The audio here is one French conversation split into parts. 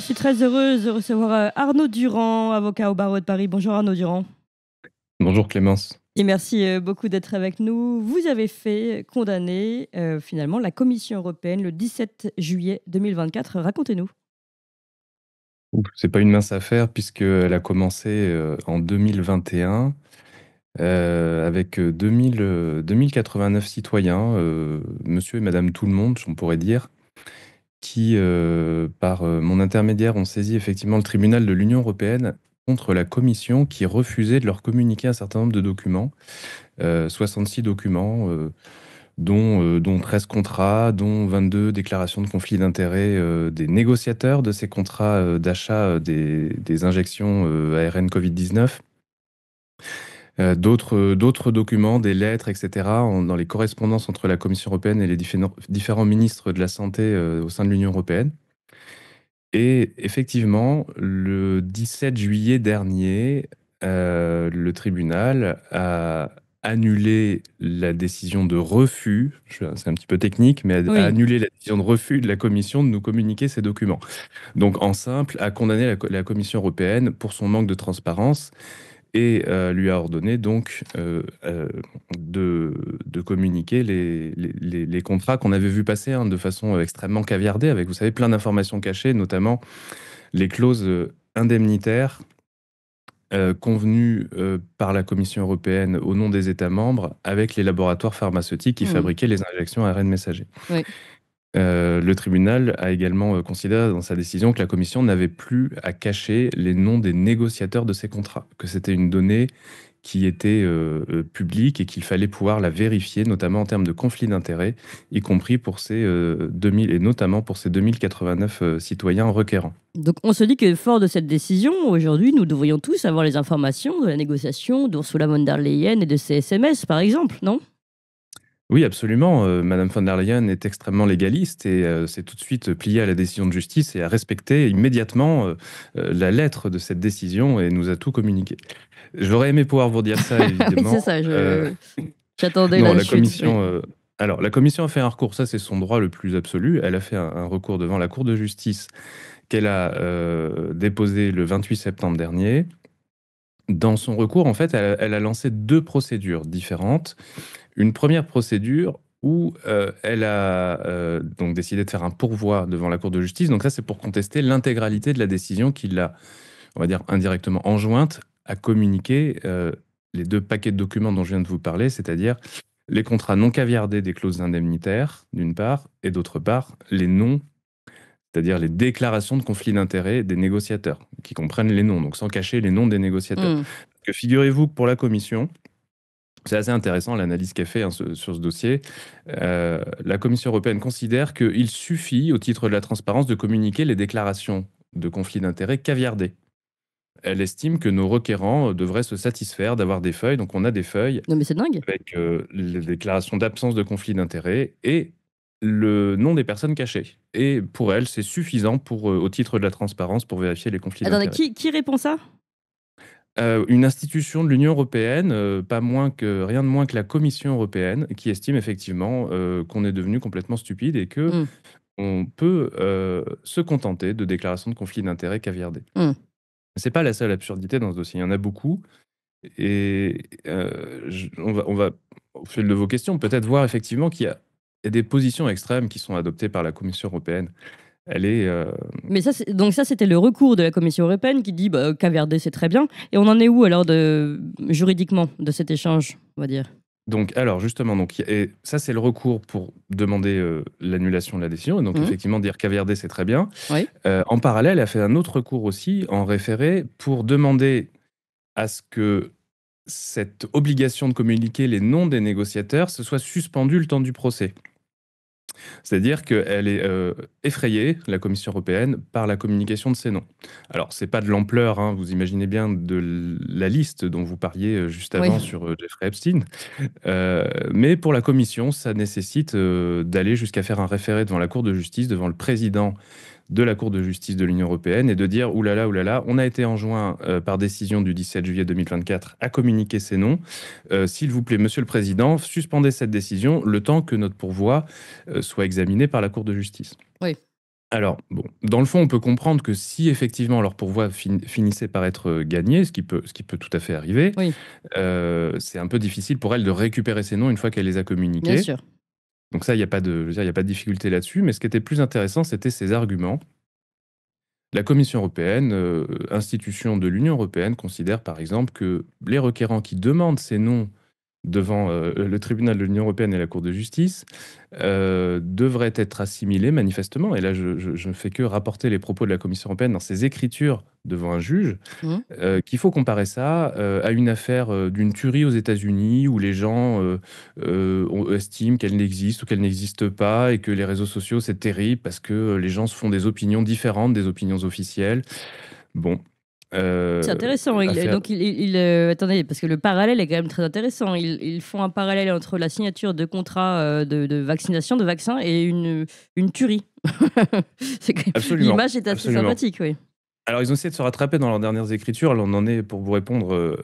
suis très heureuse de recevoir Arnaud Durand, avocat au barreau de Paris. Bonjour Arnaud Durand. Bonjour Clémence. Et merci beaucoup d'être avec nous. Vous avez fait condamner finalement la Commission européenne le 17 juillet 2024. Racontez-nous. C'est pas une mince affaire puisqu'elle a commencé en 2021 avec 2089 citoyens, monsieur et madame tout le monde, on pourrait dire, qui, par mon intermédiaire, ont saisi effectivement le tribunal de l'Union européenne contre la Commission qui refusait de leur communiquer un certain nombre de documents, 66 documents, dont 13 contrats, dont 22 déclarations de conflit d'intérêts des négociateurs de ces contrats d'achat des injections ARN Covid-19. D'autres documents, des lettres, etc., dans les correspondances entre la Commission européenne et les différents ministres de la Santé au sein de l'Union européenne. Et effectivement, le 17 juillet dernier, le tribunal a annulé la décision de refus, c'est un petit peu technique, mais a Oui. annulé la décision de refus de la Commission de nous communiquer ces documents. Donc, en simple, a condamné la Commission européenne pour son manque de transparence et lui a ordonné donc de communiquer les contrats qu'on avait vus passer de façon extrêmement caviardée, avec, vous savez, plein d'informations cachées, notamment les clauses indemnitaires convenues par la Commission européenne au nom des États membres avec les laboratoires pharmaceutiques qui Hmm. fabriquaient les injections ARN messager. Oui. Le tribunal a également considéré dans sa décision que la Commission n'avait plus à cacher les noms des négociateurs de ces contrats, que c'était une donnée qui était publique et qu'il fallait pouvoir la vérifier, notamment en termes de conflit d'intérêts, y compris pour ces 2000 et notamment pour ces 2089 citoyens requérants. Donc on se dit que fort de cette décision, aujourd'hui, nous devrions tous avoir les informations de la négociation d'Ursula von der Leyen et de ses SMS, par exemple, non? Oui, absolument. Madame von der Leyen est extrêmement légaliste et s'est tout de suite pliée à la décision de justice et a respecté immédiatement la lettre de cette décision et nous a tout communiqué. J'aurais aimé pouvoir vous dire ça, Oui, évidemment. c'est ça. J'attendais Non, la la chute. Oui. commission. Alors, la commission a fait un recours, ça c'est son droit le plus absolu. Elle a fait un recours devant la Cour de justice qu'elle a déposé le 28 septembre dernier. Dans son recours, en fait, elle a lancé deux procédures différentes. Une première procédure où elle a donc décidé de faire un pourvoi devant la Cour de justice. Donc ça, c'est pour contester l'intégralité de la décision qui l'a, on va dire, indirectement enjointe à communiquer les deux paquets de documents dont je viens de vous parler, c'est-à-dire les contrats non caviardés des clauses indemnitaires, d'une part, et d'autre part, les noms, c'est-à-dire les déclarations de conflit d'intérêts des négociateurs, qui comprennent les noms, donc sans cacher les noms des négociateurs. Hmm. Parce que figurez-vous que pour la Commission, c'est assez intéressant l'analyse qu'elle fait sur ce dossier. La Commission européenne considère qu'il suffit, au titre de la transparence, de communiquer les déclarations de conflit d'intérêts caviardées. Elle estime que nos requérants devraient se satisfaire d'avoir des feuilles. Donc on a des feuilles Non, mais c'est dingue. avec les déclarations d'absence de conflit d'intérêts et le nom des personnes cachées. Et pour elle, c'est suffisant au titre de la transparence pour vérifier les conflits Attendez, d'intérêts. qui répond ça? Une institution de l'Union européenne, rien de moins que la Commission européenne, qui estime effectivement qu'on est devenu complètement stupide et que Hmm. on peut se contenter de déclarations de conflit d'intérêts caviardées. Hmm. C'est pas la seule absurdité dans ce dossier, il y en a beaucoup. Et on va, au fil de vos questions, peut-être voir effectivement qu'il y a des positions extrêmes qui sont adoptées par la Commission européenne. Elle est, Mais donc ça, c'était le recours de la Commission européenne qui dit caviarder, c'est très bien. Et on en est où alors juridiquement de cet échange, on va dire? Donc, alors justement, et ça c'est le recours pour demander l'annulation de la décision. Et donc Mhm. effectivement, dire caviarder, c'est très bien. Oui. En parallèle, elle a fait un autre recours aussi en référé pour demander à ce que cette obligation de communiquer les noms des négociateurs se soit suspendue le temps du procès. C'est-à-dire qu'elle est effrayée, la Commission européenne, par la communication de ces noms. Alors, c'est pas de l'ampleur, hein, vous imaginez bien, de la liste dont vous parliez juste Oui. avant sur Jeffrey Epstein. Mais pour la Commission, ça nécessite d'aller jusqu'à faire un référé devant la Cour de justice, devant le président de la Cour de justice de l'Union européenne, et de dire oulala, on a été enjoint par décision du 17 juillet 2024 à communiquer ces noms. S'il vous plaît, Monsieur le Président, suspendez cette décision le temps que notre pourvoi soit examiné par la Cour de justice. Oui. Alors, bon, dans le fond, on peut comprendre que si effectivement leur pourvoi finissait par être gagné, ce qui peut tout à fait arriver, Oui, c'est un peu difficile pour elle de récupérer ces noms une fois qu'elle les a bien communiqués. sûr. Donc ça, il n'y a pas de, je veux dire, il y a pas de difficulté là-dessus. Mais ce qui était plus intéressant, c'était ses arguments. La Commission européenne, institution de l'Union européenne, considère par exemple que les requérants qui demandent ces noms devant le tribunal de l'Union européenne et la Cour de justice devraient être assimilés manifestement. Et là, je ne fais que rapporter les propos de la Commission européenne dans ses écritures devant un juge, Mhm. qu'il faut comparer ça à une affaire d'une tuerie aux États-Unis où les gens estiment qu'elle n'existe ou qu'elle n'existe pas et que les réseaux sociaux, c'est terrible parce que les gens se font des opinions différentes des opinions officielles. Bon. C'est intéressant. Affaire. Attendez, parce que le parallèle est quand même très intéressant. Ils font un parallèle entre la signature de contrats de vaccination, de vaccins, et une tuerie. Absolument, L'image est assez absolument. sympathique, oui. Alors, ils ont essayé de se rattraper dans leurs dernières écritures. Là, on en est, pour vous répondre,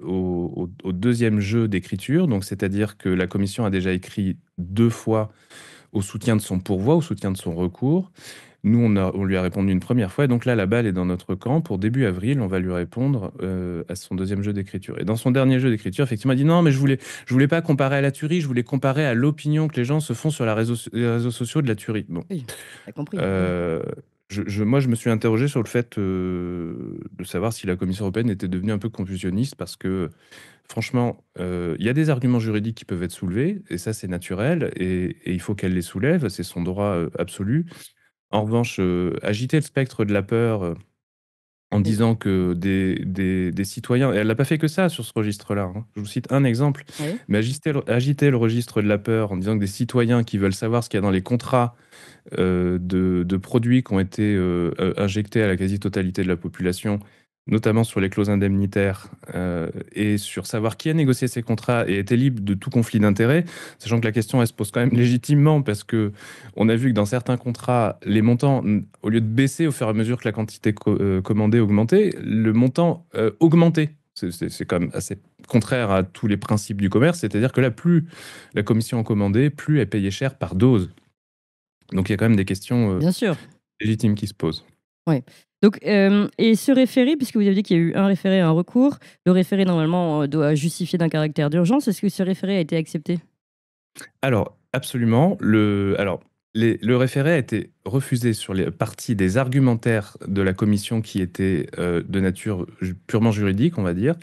au deuxième jeu d'écriture. Donc, c'est-à-dire que la Commission a déjà écrit 2 fois au soutien de son pourvoi, au soutien de son recours. Nous, on lui a répondu une première fois. Et donc là, la balle est dans notre camp. Pour début avril, on va lui répondre à son deuxième jeu d'écriture. Et dans son dernier jeu d'écriture, effectivement, il dit non, mais je voulais pas comparer à la tuerie, je voulais comparer à l'opinion que les gens se font sur les réseaux sociaux de la tuerie. Bon. Oui, t'as compris. Euh, moi, je me suis interrogé sur le fait de savoir si la Commission européenne était devenue un peu confusionniste parce que, franchement, il y a des arguments juridiques qui peuvent être soulevés, et ça, c'est naturel, et il faut qu'elle les soulève, c'est son droit absolu. En revanche, agiter le spectre de la peur en Oui. disant que des citoyens, et elle n'a pas fait que ça sur ce registre-là, hein. Je vous cite un exemple, Oui. mais agiter le registre de la peur en disant que des citoyens qui veulent savoir ce qu'il y a dans les contrats de produits qui ont été injectés à la quasi-totalité de la population, notamment sur les clauses indemnitaires, et sur savoir qui a négocié ces contrats et était libre de tout conflit d'intérêts, sachant que la question, elle se pose quand même légitimement, parce que on a vu que dans certains contrats, les montants, au lieu de baisser au fur et à mesure que la quantité commandée augmentait, le montant augmentait. C'est quand même assez contraire à tous les principes du commerce, c'est-à-dire que là, plus la commission en commandait, plus elle payait cher par dose. Donc il y a quand même des questions Bien sûr. légitimes qui se posent. Ouais. Donc, et ce référé, puisque vous avez dit qu'il y a eu un référé et un recours, le référé normalement doit justifier d'un caractère d'urgence. Est-ce que ce référé a été accepté? Alors, absolument. Le référé a été refusé sur les parties des argumentaires de la commission qui étaient de nature purement juridique, on va dire.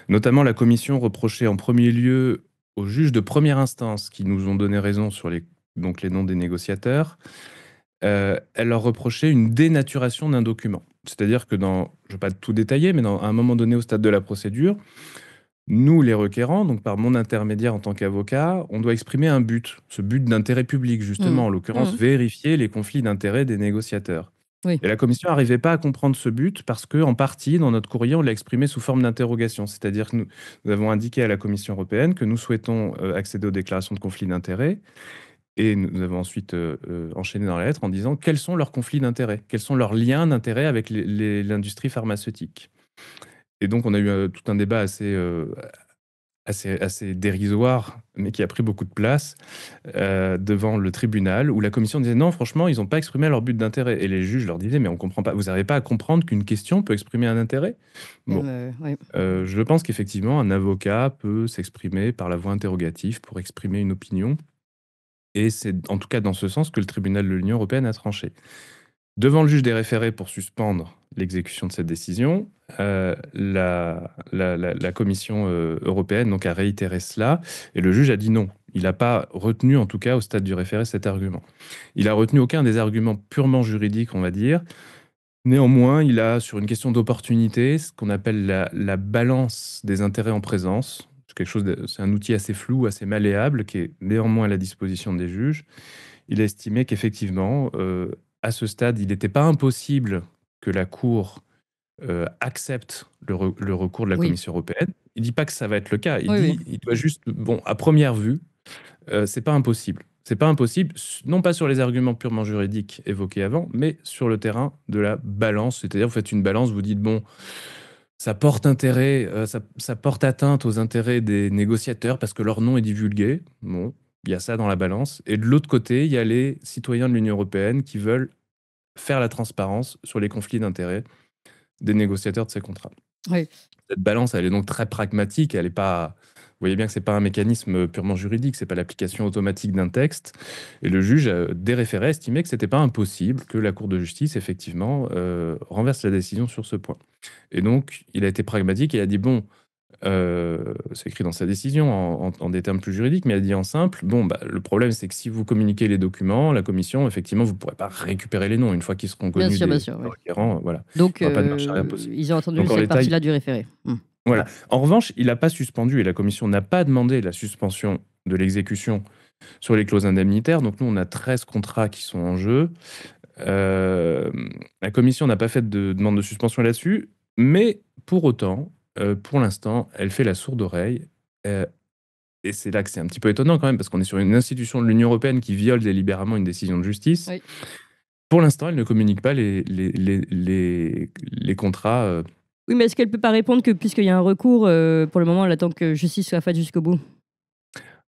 Notamment, la commission reprochait en premier lieu aux juges de première instance qui nous ont donné raison sur donc les noms des négociateurs. Elle leur reprochait une dénaturation d'un document. C'est-à-dire que je ne vais pas tout détailler, mais à un moment donné au stade de la procédure, nous, les requérants, donc par mon intermédiaire en tant qu'avocat, on doit exprimer un but, ce but d'intérêt public, Mhm. justement, en l'occurrence, Mhm. vérifier les conflits d'intérêts des négociateurs. Oui. Et la commission n'arrivait pas à comprendre ce but parce que, en partie, dans notre courrier, on l'a exprimé sous forme d'interrogation. C'est-à-dire que nous avons indiqué à la Commission européenne que nous souhaitons accéder aux déclarations de conflits d'intérêts, et nous avons ensuite enchaîné dans la lettre en disant quels sont leurs conflits d'intérêts, quels sont leurs liens d'intérêt avec l'industrie pharmaceutique. Et donc, on a eu tout un débat assez dérisoire, mais qui a pris beaucoup de place devant le tribunal, où la commission disait non, franchement, ils n'ont pas exprimé leur but d'intérêt. Et les juges leur disaient, mais on comprend pas, vous n'arrivez pas à comprendre qu'une question peut exprimer un intérêt? Bon, Ouais. je pense qu'effectivement, un avocat peut s'exprimer par la voie interrogative pour exprimer une opinion. Et c'est en tout cas dans ce sens que le tribunal de l'Union européenne a tranché. Devant le juge des référés pour suspendre l'exécution de cette décision, la Commission européenne donc, a réitéré cela, et le juge a dit non. Il n'a pas retenu, en tout cas au stade du référé, cet argument. Il a retenu aucun des arguments purement juridiques, on va dire. Néanmoins, il a, sur une question d'opportunité, ce qu'on appelle la balance des intérêts en présence. C'est un outil assez flou, assez malléable, qui est néanmoins à la disposition des juges. Il a estimé qu'effectivement, à ce stade, il n'était pas impossible que la Cour accepte le recours de la Oui. Commission européenne. Il ne dit pas que ça va être le cas. Il Oui. Oui. dit, il doit juste, bon, à première vue, c'est pas impossible. C'est pas impossible, non pas sur les arguments purement juridiques évoqués avant, mais sur le terrain de la balance. C'est-à-dire, vous faites une balance, vous dites, bon, ça porte intérêt, ça porte atteinte aux intérêts des négociateurs parce que leur nom est divulgué. Bon, il y a ça dans la balance. Et de l'autre côté, il y a les citoyens de l'Union européenne qui veulent faire la transparence sur les conflits d'intérêts des négociateurs de ces contrats. Oui. Cette balance, elle est donc très pragmatique, elle est pas... Vous voyez bien que c'est pas un mécanisme purement juridique, c'est pas l'application automatique d'un texte. Et le juge des référés estimait que c'était pas impossible que la Cour de justice, effectivement, renverse la décision sur ce point. Et donc, il a été pragmatique et a dit, bon, c'est écrit dans sa décision en des termes plus juridiques, mais il a dit en simple, bon, bah, le problème, c'est que si vous communiquez les documents, la commission, effectivement, vous ne pourrez pas récupérer les noms une fois qu'ils seront Bien connus sûr, bien des sûr, oui. requérants. Voilà. Donc, Il n'y aura pas de marche arrière possible. ils ont entendu Donc, en cette l'état, partie-là du référé. voilà. En revanche, il n'a pas suspendu et la commission n'a pas demandé la suspension de l'exécution sur les clauses indemnitaires. Donc, nous, on a 13 contrats qui sont en jeu. La commission n'a pas fait de demande de suspension là-dessus, mais pour autant, pour l'instant, elle fait la sourde oreille. Et c'est là que c'est un petit peu étonnant quand même, parce qu'on est sur une institution de l'Union européenne qui viole délibérément une décision de justice. Oui. Pour l'instant, elle ne communique pas les contrats. Oui, mais est-ce qu'elle ne peut pas répondre que puisqu'il y a un recours, pour le moment, elle attend que justice soit faite jusqu'au bout?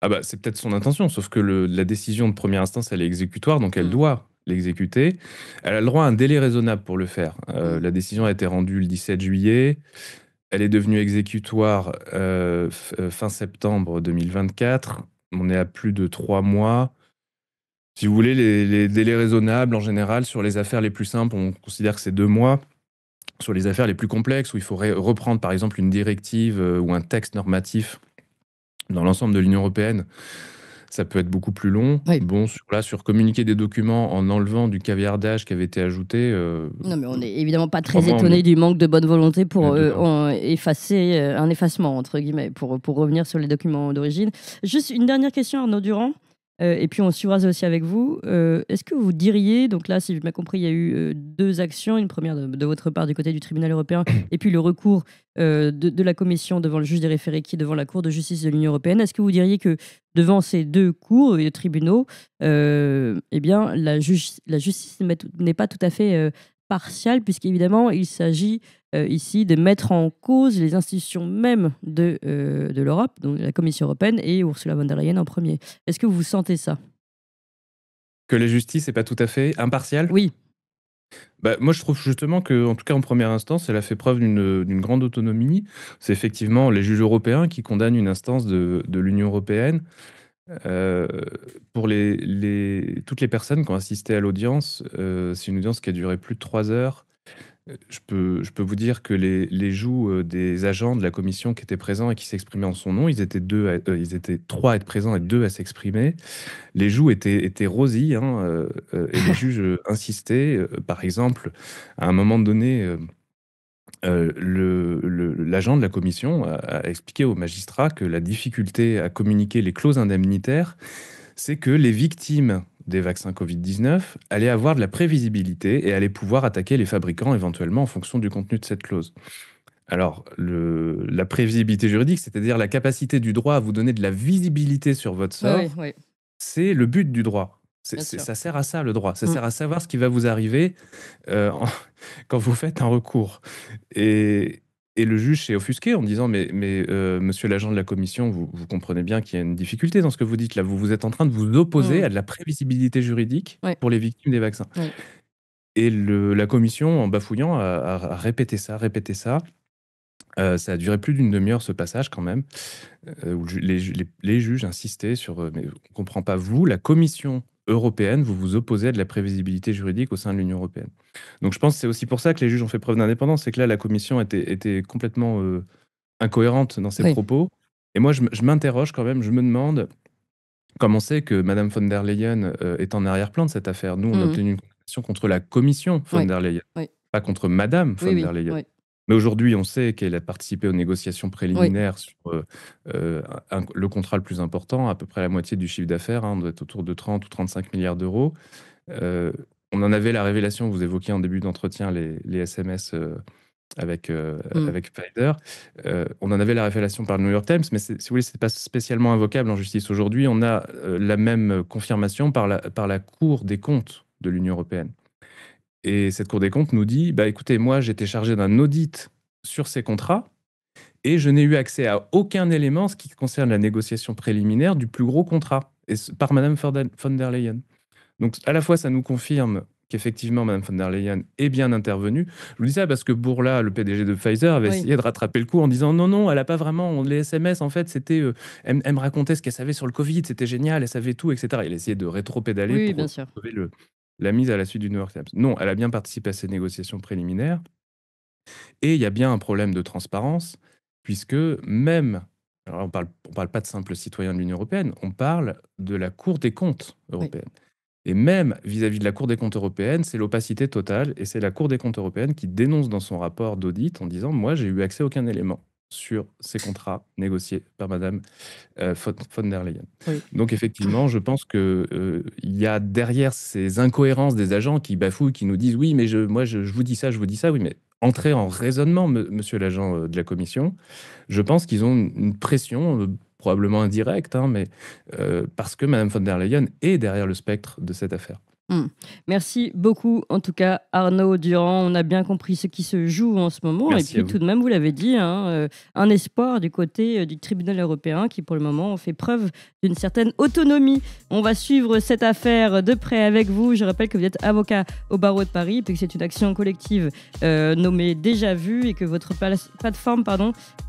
Ah bah, c'est peut-être son intention, sauf que la décision de première instance, elle est exécutoire, donc elle doit l'exécuter. Elle a le droit à un délai raisonnable pour le faire. La décision a été rendue le 17 juillet. Elle est devenue exécutoire fin septembre 2024. On est à plus de 3 mois. Si vous voulez, les délais raisonnables, en général, sur les affaires les plus simples, on considère que c'est 2 mois. Sur les affaires les plus complexes, où il faudrait reprendre, par exemple, une directive ou un texte normatif dans l'ensemble de l'Union européenne, ça peut être beaucoup plus long. Oui. Bon, sur communiquer des documents en enlevant du caviardage qui avait été ajouté... Non, mais on n'est évidemment pas très vraiment, étonné du manque de bonne volonté pour Évidemment. effacer un effacement, entre guillemets, pour revenir sur les documents d'origine. Juste une dernière question, Arnaud Durand. Et puis on suivra ça aussi avec vous. Est-ce que vous diriez, donc là, si j'ai bien compris, il y a eu 2 actions, une première de votre part du côté du tribunal européen, et puis le recours de la commission devant le juge des référés qui est devant la Cour de justice de l'Union européenne. Est-ce que vous diriez que devant ces 2 cours et tribunaux, eh bien, la justice n'est pas tout à fait partiale, puisqu'évidemment, il s'agit ici de mettre en cause les institutions même de l'Europe, donc la Commission européenne et Ursula von der Leyen en premier. Est-ce que vous sentez ça? Que la justice n'est pas tout à fait impartiale? Oui. Bah, moi, je trouve justement que, en tout cas en première instance, elle a fait preuve d'une grande autonomie. C'est effectivement les juges européens qui condamnent une instance de l'Union européenne. Euh, pour toutes les personnes qui ont assisté à l'audience, c'est une audience qui a duré plus de 3 heures. Je peux vous dire que les joues des agents de la commission qui étaient présents et qui s'exprimaient en son nom, ils étaient 3 à être présents et 2 à s'exprimer. Les joues étaient rosies, hein, et les juges insistaient. Par exemple, à un moment donné, l'agent de la commission a expliqué au magistrat que la difficulté à communiquer les clauses indemnitaires, c'est que les victimes des vaccins Covid-19 allaient avoir de la prévisibilité et allaient pouvoir attaquer les fabricants éventuellement en fonction du contenu de cette clause. Alors, la prévisibilité juridique, c'est-à-dire la capacité du droit à vous donner de la visibilité sur votre sort, Oui, oui. c'est le but du droit. Bien sûr. Ça sert à ça, le droit. Ça sert à savoir ce qui va vous arriver quand vous faites un recours. Et le juge s'est offusqué en disant mais monsieur l'agent de la commission, vous comprenez bien qu'il y a une difficulté dans ce que vous dites là. Vous êtes en train de vous opposer à de la prévisibilité juridique pour les victimes des vaccins. Oui. Et la commission, en bafouillant, a répété ça, répété ça. Ça a duré plus d'une demi-heure ce passage quand même, où les juges insistaient sur mais on ne comprend pas, vous, la Commission européenne, vous vous opposez à de la prévisibilité juridique au sein de l'Union européenne. Donc je pense que c'est aussi pour ça que les juges ont fait preuve d'indépendance, c'est que là, la Commission était complètement incohérente dans ses propos. Et moi, je m'interroge quand même, je me demande comment c'est que Madame von der Leyen est en arrière-plan de cette affaire. Nous, on a obtenu une condamnation contre la Commission von der Leyen, pas contre Madame von der Leyen. Oui. Mais aujourd'hui, on sait qu'elle a participé aux négociations préliminaires sur le contrat le plus important, à peu près la moitié du chiffre d'affaires, on doit être autour de 30 ou 35 milliards d'euros. On en avait la révélation, vous évoquiez en début d'entretien les SMS avec Pfizer. On en avait la révélation par le New York Times, mais si vous voulez, ce n'est pas spécialement invocable en justice. Aujourd'hui, on a la même confirmation par la Cour des comptes de l'Union européenne. Et cette Cour des comptes nous dit, bah écoutez, moi j'étais chargé d'un audit sur ces contrats et je n'ai eu accès à aucun élément en ce qui concerne la négociation préliminaire du plus gros contrat, par Madame von der Leyen. Donc à la fois ça nous confirme qu'effectivement, Mme von der Leyen est bien intervenue. Je vous dis ça parce que Bourla, le PDG de Pfizer, avait essayé de rattraper le coup en disant non, elle n'a pas vraiment. Les SMS, en fait, c'était. Elle me racontait ce qu'elle savait sur le Covid, c'était génial, elle savait tout, etc. Il a essayé de rétro-pédaler pour sauver la mise à la suite du New York Times. Non, elle a bien participé à ces négociations préliminaires. Et il y a bien un problème de transparence, puisque même. Alors, on parle pas de simples citoyens de l'Union européenne, on parle de la Cour des comptes européenne. Oui. Et même vis-à-vis de la Cour des comptes européenne, c'est l'opacité totale. Et c'est la Cour des comptes européenne qui dénonce dans son rapport d'audit en disant « Moi, j'ai eu accès à aucun élément sur ces contrats négociés par Mme von der Leyen. » Oui. Donc, effectivement, je pense qu'il y a derrière ces incohérences des agents qui bafouillent, qui nous disent « Oui, mais je vous dis ça, je vous dis ça. » Oui, mais entrez en raisonnement, monsieur l'agent de la Commission. Je pense qu'ils ont une pression probablement indirecte, hein, mais parce que Mme von der Leyen est derrière le spectre de cette affaire. Merci beaucoup, en tout cas, Arnaud Durand. On a bien compris ce qui se joue en ce moment. Merci et puis, tout de même, vous l'avez dit, un espoir du côté du tribunal européen qui, pour le moment, fait preuve d'une certaine autonomie. On va suivre cette affaire de près avec vous. Je rappelle que vous êtes avocat au barreau de Paris, puis que c'est une action collective nommée Déjà Vu et que votre plateforme,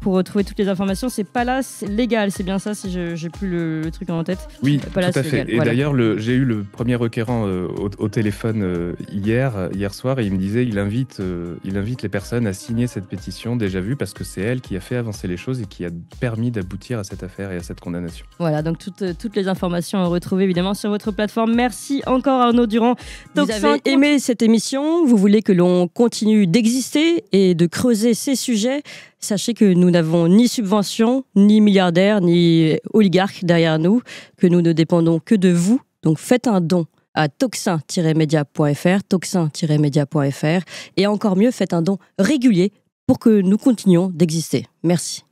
pour retrouver toutes les informations, c'est Palace Légal. C'est bien ça, si je n'ai plus le truc en tête. Oui, Palace tout à fait. Légal. Et voilà. D'ailleurs, j'ai eu le premier requérant au téléphone hier soir, et il me disait il invite les personnes à signer cette pétition Déjà Vu parce que c'est elle qui a fait avancer les choses et qui a permis d'aboutir à cette affaire et à cette condamnation. Voilà, donc toutes les informations à retrouver évidemment sur votre plateforme. Merci encore Arnaud Durand. Vous avez aimé cette émission, vous voulez que l'on continue d'exister et de creuser ces sujets. Sachez que nous n'avons ni subvention, ni milliardaires, ni oligarques derrière nous, que nous ne dépendons que de vous. Donc faites un don à toxin-media.fr, toxin-media.fr, et encore mieux, faites un don régulier pour que nous continuions d'exister. Merci.